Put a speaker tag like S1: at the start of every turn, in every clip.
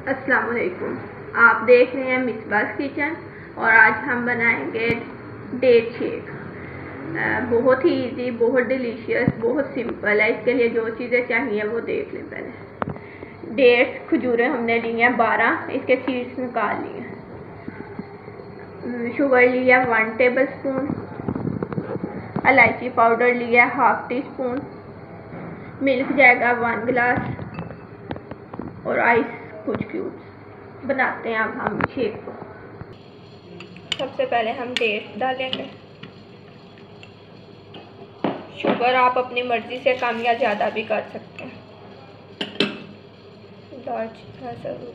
S1: अस्सलाम वालेकुम। आप देख रहे हैं मिसबास किचन और आज हम बनाएंगे डेट शेक। बहुत ही इजी, बहुत डिलीशियस, बहुत सिंपल है। इसके लिए जो चीज़ें चाहिए वो देख लें। पहले डेट्स, खजूरें हमने ली हैं 12, इसके सीड्स निकाल लिए। शुगर लिया 1 टेबल स्पून, इलायची पाउडर लिया 1/2 टी स्पून, मिल्क जाएगा 1 गिलास और आइस कुछ क्यूब्स। बनाते हैं अब हम शेक को। सबसे पहले हम डेट्स डालेंगे। शुगर आप अपनी मर्ज़ी से कम या ज़्यादा भी कर सकते हैं। दालचीनी ज़रूर।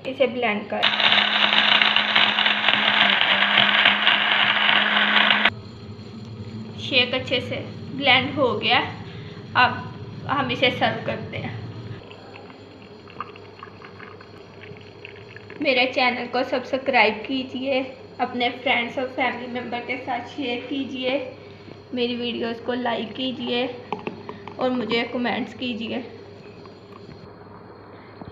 S1: इसे ब्लेंड कर। शेक अच्छे से ब्लेंड हो गया। अब हम इसे सर्व करते हैं। मेरे चैनल को सब्सक्राइब कीजिए, अपने फ्रेंड्स और फैमिली मेम्बर के साथ शेयर कीजिए, मेरी वीडियोस को लाइक कीजिए और मुझे कमेंट्स कीजिए।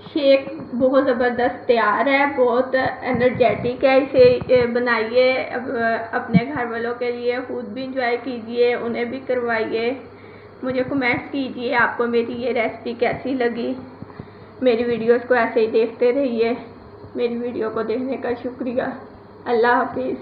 S1: शेक बहुत ज़बरदस्त तैयार है, बहुत एनर्जेटिक है। इसे बनाइए, अपने घर वालों के लिए, खुद भी इंजॉय कीजिए, उन्हें भी करवाइए। मुझे कमेंट्स कीजिए आपको मेरी ये रेसिपी कैसी लगी। मेरी वीडियोस को ऐसे ही देखते रहिए। मेरी वीडियो को देखने का शुक्रिया। अल्लाह हाफिज़।